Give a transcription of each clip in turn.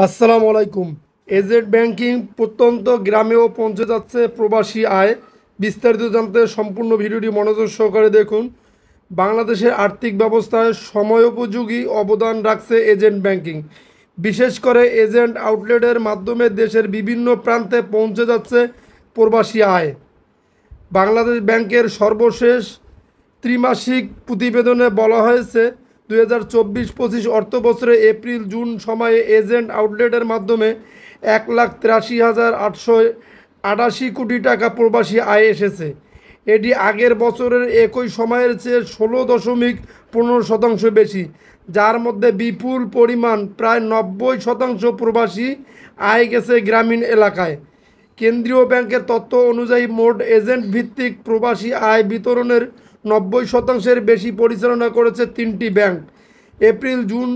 আসসালামু আলাইকুম। AZ banking প্রত্যন্ত গ্রামেও পৌঁছে যাচ্ছে প্রবাসী আয়। বিস্তারিত জানতে সম্পূর্ণ ভিডিওটি মনোযোগ সহকারে দেখুন। বাংলাদেশের আর্থিক ব্যবস্থায় সময়োপযোগী অবদান রাখছে এজেন্ট ব্যাংকিং। বিশেষ করে এজেন্ট আউটলেটের মাধ্যমে দেশের বিভিন্ন প্রান্তে পৌঁছে যাচ্ছে প্রবাসী আয়। বাংলাদেশ ব্যাংকের সর্বশেষ ত্রিমাসিক প্রতিবেদনে বলা হয়েছে 2024-25 অর্থবছরে এপ্রিল জুন সময়ে এজেন্ট আউটলেটের মাধ্যমে 1,83,888 কোটি টাকা প্রবাসী আয় এসেছে। এটি আগের বছরের একই সময়ের চেয়ে 16.15% বেশি, যার মধ্যে বিপুল পরিমাণ প্রায় 90% প্রবাসী আয় গেছে গ্রামীণ এলাকায়। কেন্দ্রীয় ব্যাংকের তথ্য অনুযায়ী মোট এজেন্ট ভিত্তিক প্রবাসী আয় বিতরণের 90%-এর বেশি পরিচালনা করেছে তিনটি ব্যাংক। এপ্রিল জুন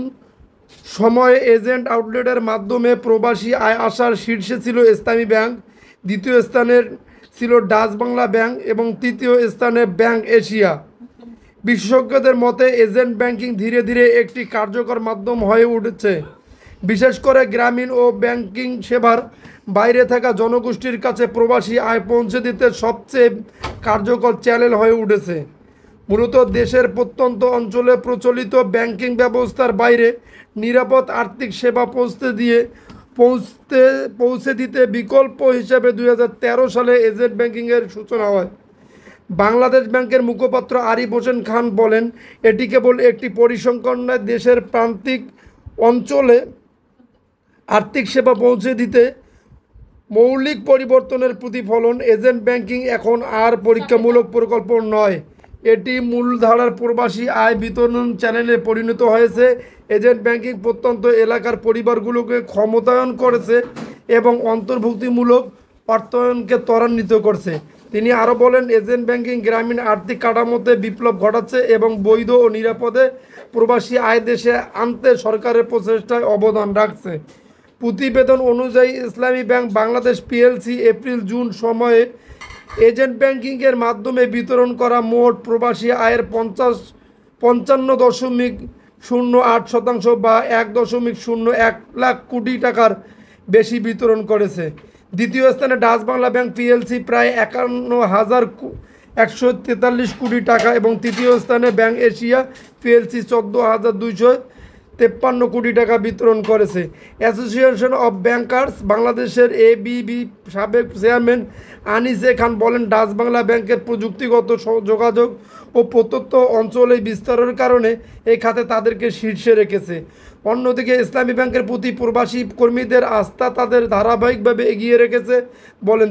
সময়ে এজেন্ট আউটলেটের মাধ্যমে প্রবাসী আয় আসার শীর্ষে ছিল ইসলামী ব্যাংক, দ্বিতীয় স্থানে ছিল ডাচ বাংলা ব্যাংক এবং তৃতীয় স্থানে ব্যাংক এশিয়া। বিশেষজ্ঞদের মতে এজেন্ট ব্যাংকিং ধীরে ধীরে একটি কার্যকর মাধ্যম হয়ে উঠেছে, বিশেষ করে গ্রামীণ ও ব্যাংকিং সেবার বাইরে থাকা জনগোষ্ঠীর কাছে প্রবাসী আয় পৌঁছে দিতে সবচেয়ে কার্যকর চ্যানেল হয়ে উঠেছে। মূলত দেশের প্রত্যন্ত অঞ্চলে প্রচলিত ব্যাংকিং ব্যবস্থার বাইরে নিরাপদ আর্থিক সেবা পৌঁছে দিতে বিকল্প হিসেবে 2013 সালে এজেন্ট ব্যাংকিংয়ের সূচনা হয়। বাংলাদেশ ব্যাংকের মুখপাত্র আরিফ হোসেন খান বলেন, এটি কেবল একটি পরিসংখ্যান নয়, দেশের প্রান্তিক অঞ্চলে আর্থিক সেবা পৌঁছে দিতে মৌলিক পরিবর্তনের প্রতিফলন। এজেন্ট ব্যাংকিং এখন আর পরীক্ষামূলক প্রকল্প নয়, এটি মূলধারার প্রবাসী আয় বিতরণ চ্যানেলে পরিণত হয়েছে। এজেন্ট ব্যাংকিং প্রত্যন্ত এলাকার পরিবারগুলোকে ক্ষমতায়ন করেছে এবং অন্তর্ভুক্তিমূলক অর্থায়নকে ত্বরান্বিত করছে। তিনি আরও বলেন, এজেন্ট ব্যাংকিং গ্রামীণ আর্থিক কাঠামোতে বিপ্লব ঘটাচ্ছে এবং বৈধ ও নিরাপদে প্রবাসী আয় দেশে আনতে সরকারের প্রচেষ্টায় অবদান রাখছে। প্রতিবেদন অনুযায়ী ইসলামী bank Bangladesh PLC April June সময়ে এজেন্ট ব্যাংকিংয়ের মাধ্যমে বিতরণ করা মোট প্রবাসী আয়ের 55.08% বা 1.01 লাখ কোটি টাকার বেশি বিতরণ করেছে। দ্বিতীয় স্থানে ডাচ বাংলা ব্যাংক পিএলসি প্রায় 51,143 কোটি টাকা এবং তৃতীয় স্থানে ব্যাংক এশিয়া পিএলসি 14,253 কোটি টাকা বিতরণ করেছে। অ্যাসোসিয়েশন অব ব্যাংকার্স বাংলাদেশের এবিবি সাবেক চেয়ারম্যান আনিসে খান বলেন, ডাচ বাংলা ব্যাংকের প্রযুক্তিগত যোগাযোগ ও প্রত্যন্ত অঞ্চলে বিস্তারের কারণে এই খাতে তাদেরকে শীর্ষে রেখেছে। অন্যদিকে ইসলামী ব্যাংকের প্রতি প্রবাসী কর্মীদের আস্থা তাদের ধারাবাহিকভাবে এগিয়ে রেখেছে বলেন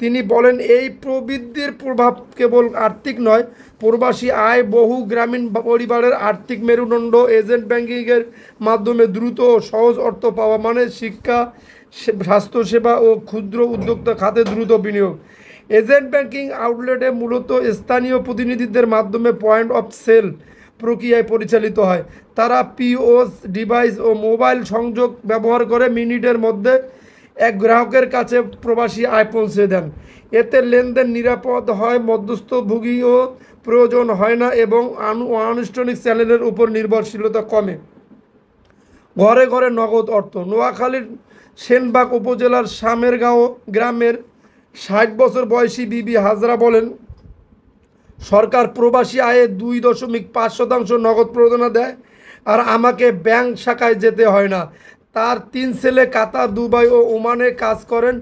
তিনি বলেন, এই প্রবৃদ্ধির প্রভাব কেবল আর্থিক নয়, প্রবাসী আয় বহু গ্রামীণ পরিবারের আর্থিক মেরুদণ্ড। এজেন্ট ব্যাংকিংয়ের মাধ্যমে দ্রুত ও সহজ অর্থ পাওয়া মানে শিক্ষা, স্বাস্থ্যসেবা ও ক্ষুদ্র উদ্যোক্তা খাতে দ্রুত বিনিয়োগ। এজেন্ট ব্যাংকিং আউটলেটে মূলত স্থানীয় প্রতিনিধিদের মাধ্যমে পয়েন্ট অফ সেল প্রক্রিয়ায় পরিচালিত হয়। তারা পিওএস ডিভাইস ও মোবাইল সংযোগ ব্যবহার করে মিনিটের মধ্যে এক গ্রাহকের কাছে প্রবাসী আয় পৌঁছে দেন। এতে লেনদেন নিরাপদ হয়, মধ্যস্থভোগীও প্রয়োজন হয় না এবং আনুষ্ঠানিক চ্যানেলের উপর নির্ভরশীলতা কমে। ঘরে ঘরে নগদ অর্থ। নোয়াখালীর সেনবাগ উপজেলার সামেরগাঁও গ্রামের 60 বছর বয়সী বিবি হাজরা বলেন, সরকার প্রবাসী আয়ে 2.5% নগদ প্রণোদনা দেয় আর আমাকে ব্যাংক শাখায় যেতে হয় না। তার 3 ছেলে কাতার, দুবাই ও ওমানে কাজ করেন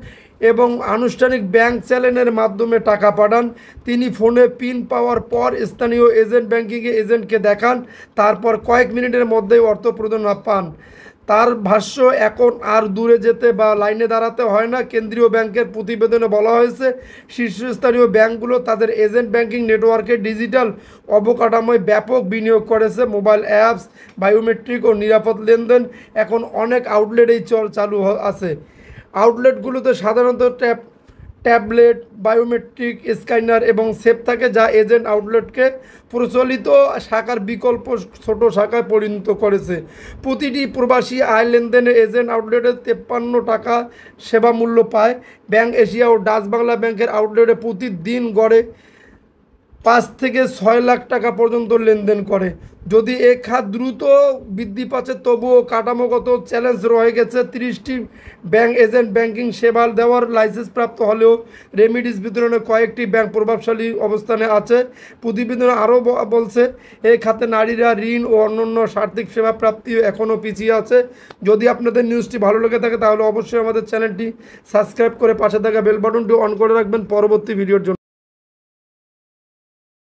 এবং আনুষ্ঠানিক ব্যাংক চ্যানেলের মাধ্যমে টাকা পাঠান। তিনি ফোনে পিন পাওয়ার পর স্থানীয় এজেন্ট ব্যাংকিংয়ে এজেন্টকে দেখান, তারপর কয়েক মিনিটের মধ্যেই অর্থ প্রণোদনা পান। তার ভাষ্য, এখন আর দূরে যেতে বা লাইনে দাঁড়াতে হয় না। কেন্দ্রীয় ব্যাংকের প্রতিবেদনে বলা হয়েছে, শীর্ষস্থানীয় ব্যাংকগুলো তাদের এজেন্ট ব্যাংকিং নেটওয়ার্কের ডিজিটাল অবকাঠামোয় ব্যাপক বিনিয়োগ করেছে। মোবাইল অ্যাপস, বায়োমেট্রিক ও নিরাপদ লেনদেন এখন অনেক আউটলেটেই চালু আছে। আউটলেটগুলোতে সাধারণত ট্যাবলেট, বায়োমেট্রিক স্ক্যানার এবং সেফ থাকে, যা এজেন্ট আউটলেটকে প্রচলিত শাখার বিকল্প ছোট শাখায় পরিণত করেছে। প্রতিটি প্রবাসী আয় লেনদেনে এজেন্ট আউটলেটে 53 টাকা সেবা মূল্য পায়। ব্যাংক এশিয়া ও ডাচ বাংলা ব্যাংকের আউটলেটে প্রতিদিন গড়ে 5 থেকে 6 লাখ টাকা পর্যন্ত লেনদেন করে। যদি এ খাত দ্রুত বৃদ্ধি পাচ্ছে, তবুও কাঠামোগত চ্যালেঞ্জ রয়ে গেছে। 30টি ব্যাংক এজেন্ট ব্যাংকিং সেবা দেওয়ার লাইসেন্স প্রাপ্ত হলেও রেমিডিস বিতরণে কয়েকটি ব্যাংক প্রভাবশালী অবস্থানে আছে। প্রতিবেদনে আরও বলছে, এই খাতে নারীরা ঋণ ও অন্যান্য আর্থিক সেবা প্রাপ্তিও এখনও পিছিয়ে আছে। যদি আপনাদের নিউজটি ভালো লেগে থাকে তাহলে অবশ্যই আমাদের চ্যানেলটি সাবস্ক্রাইব করে পাশে থাকা বেল বাটনটি অন করে রাখবেন পরবর্তী ভিডিওর জন্য।